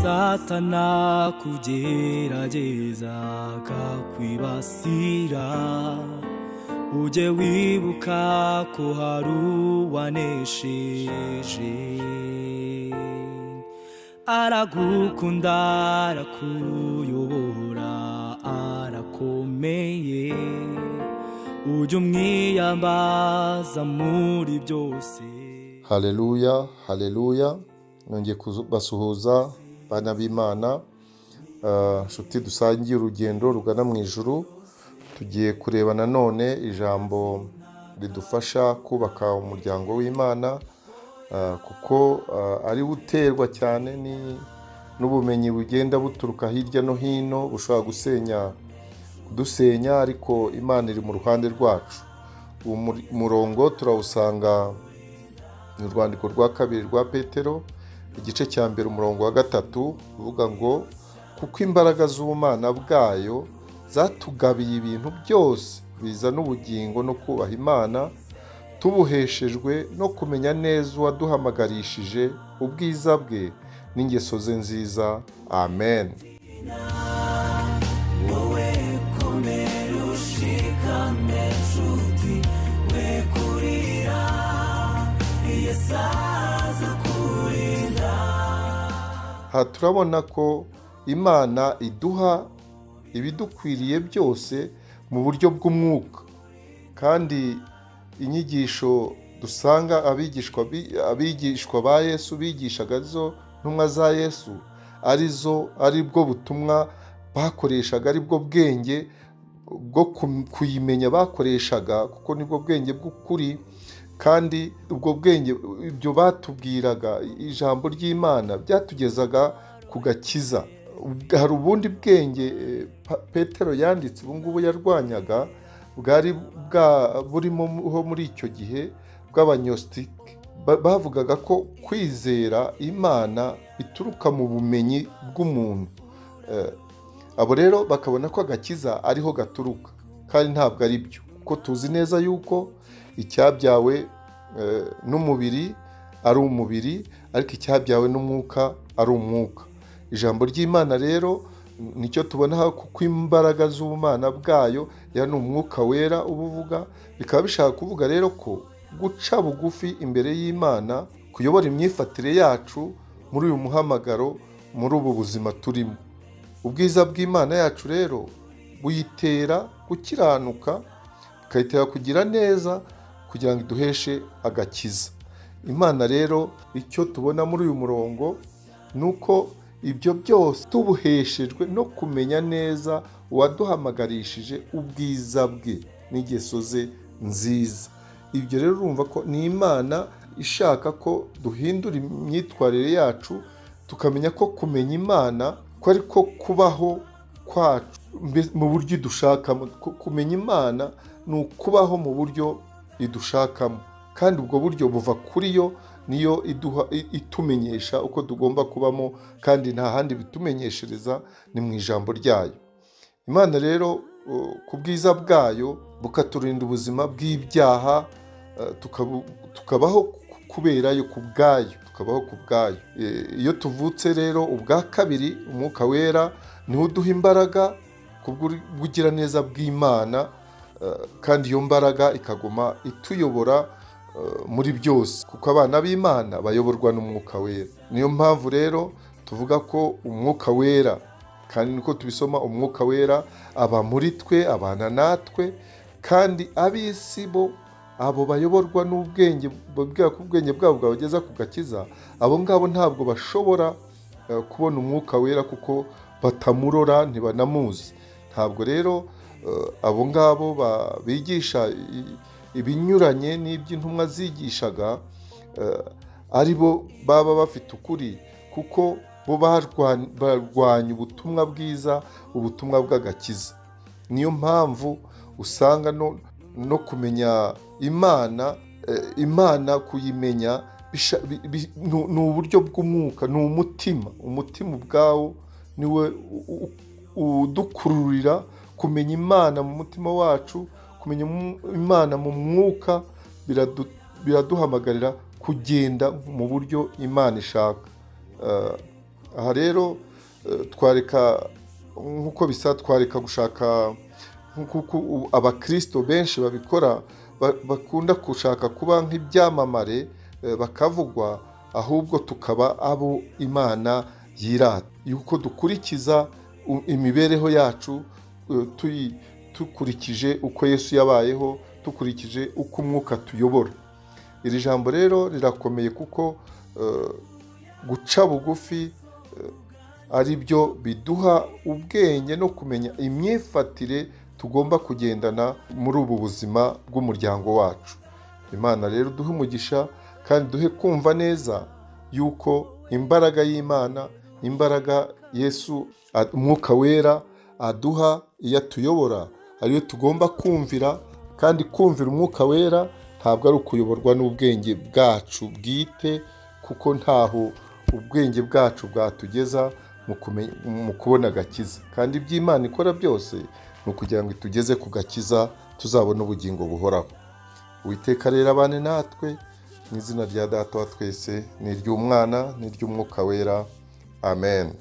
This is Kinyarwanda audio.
Satana kugerageza kakwibasira, ujye wibuka ko hari uwanesheje. Aragukunda, arakuyobora, arakomeye, ujye umwiyambaza muri byose. Haleluya, haleluya. Nongeye kubasuhuza bana b'Imana, nshuti dusangiye urugendo rugana mu ijuru. Tugiye kureba nanone ijambo ridufasha kubaka umuryango w'Imana, kuko ari uterwa cyane n'ubumenyi bugenda buturuka hirya no hino, bushobora kudusenya, ariko Imana iri mu ruhande rwacu. Uwo murongo turawusanga mu rwandiko rwa kabiri rwa Petero, igice cya mbere umurongo wa 3, uvuga ngo kuko imbaraga z'ubumana bwayo zatugabiye ibintu byose bizana ubugingo no kubaha Imana, tubuheshejwe no kumenya neza uwaduhamagarishije ubwiza bwe n'ingeso ze nziza. Amen. Aha turabona ko Imana iduha ibidukwiriye byose mu buryo bw'umwuka, kandi inyigisho dusanga abigishwa ba Yesu bigishaga zo ntumwa za Yesu, ari bwo butumwa bakoreshaga, ari bwo bwenge bwo kuyimenya bakoreshaga, kuko nibwo bwenge bw'ukuri. Kandi ubwo bwenge, ibyo batubwiraga, ijambo ry'Imana byatugezaga ku gakiza. Hari ubundi bwenge Petero yanditse ubu ngubu yarwanyaga, bwari burimo muri icyo gihe bw'abanyositike. Bavugaga ko kwizera Imana bituruka mu bumenyi bw'umuntu. Abo rero bakabona ko agakiza ariho gaturuka, kandi ntabwo ari byo, kuko tuzi neza yuko icyabyawe n'umubiri ari umubiri, ariko icyabyawe n'umwuka ari umwuka. Ijambo ry'Imana rero nicyo tubona, kuko imbaraga z'ubumana bwayo ya ni umwuka wera ubuvuga. Bikaba bishaka kuvuga rero ko guca bugufi imbere y'Imana kuyobora imyifatire yacu muri uyu muhamagaro, muri ubu buzima turimo. Ubwiza bw'Imana yacu rero buyitera gukiranuka, bukayitera kugira neza, kugira ngo iduheshe agakiza. Imana rero icyo tubona muri uyu murongo ni uko ibyo byose tubuheshejwe no kumenya neza uwaduhamagarishije ubwiza bwe n'ingeso ze nziza. Ibyo rero urumva ko ni Imana ishaka ko duhindura imyitwarire yacu, tukamenya ko kumenya Imana ko ariko kubaho kwacu mu buryo idushakamo. Kumenya Imana ni ukubaho mu buryo idushakamo, kandi ubwo buryo buva kuri yo, niyo itumenyesha uko tugomba kubamo, kandi nta handi bitumenyeshereza, ni mu ijambo ryayo. Imana rero ku bwiza bwayo bukaturinda ubuzima bw'ibyaha, tukabaho kubera yo, ku bwayo, tukabaho ku bwayo. Iyo tuvutse rero ubwa kabiri, umwuka wera niho uduha imbaraga kubw'ubugiraneza bw'Imana, kandi iyo mbaraga ikaguma ituyobora muri byose, kuko abana b'Imana bayoborwa n'umwuka wera. Niyo mpamvu rero tuvuga ko umwuka wera, kandi niko tubisoma, umwuka wera aba muri twe, abana natwe, kandi ab'isi bo, abo bayoborwa n'ubwenge bwabo bwabageza ku gakiza, abo ngabo ntabwo bashobora kubona umwuka wera, kuko batamurora, ntibanamuzi. Ntabwo rero abo ngabo bigisha ibinyuranye n'iby'intumwa zigishaga ari bo baba bafite ukuri, kuko bo barwanya ubutumwa bwiza, ubutumwa bw'agakiza. Niyo mpamvu usanga no kumenya Imana kuyimenya ni uburyo bw'umwuka, ni umutima ubwawo niwe udukururira kumenya Imana mu mutima wacu, kumenya Imana mu mwuka. Biraduhamagarira kugenda mu buryo Imana ishaka. aha rero twareka nk'uko bisa, twareka gushaka nk'uko abakristo benshi babikora, bakunda gushaka kuba nk'ibyamamare bakavugwa, ahubwo tukaba abo Imana yirata, yuko dukurikiza imibereho yacu dukurikije uko Yesu yabayeho, dukurikije uko umwuka tuyobora. Iri jambo rero rirakomeye kuko guca bugufi ari byo biduha ubwenge no kumenya imyifatire tugomba kugendana muri ubu buzima bw'umuryango wacu. Imana rero duhe umugisha kandi duhe kumva neza yuko imbaraga y'Imana, imbaraga Yesu umwuka wera aduha iyo atuyobora, ariyo tugomba kumvira, kandi kumvira umwuka wera ntabwo ari ukuyoborwa n'ubwenge bwacu bwite, kuko ntaho ubwenge bwacu bwatugeza mu kubona agakiza, kandi iby'Imana ikora byose ni ukugira ngo itugeze ku gakiza tuzabone ubugingo buhoraho. Uwiteka rero abane natwe, mu izina rya Data wa twese, n'iry'Umwana n'iry'Umwuka wera, amen.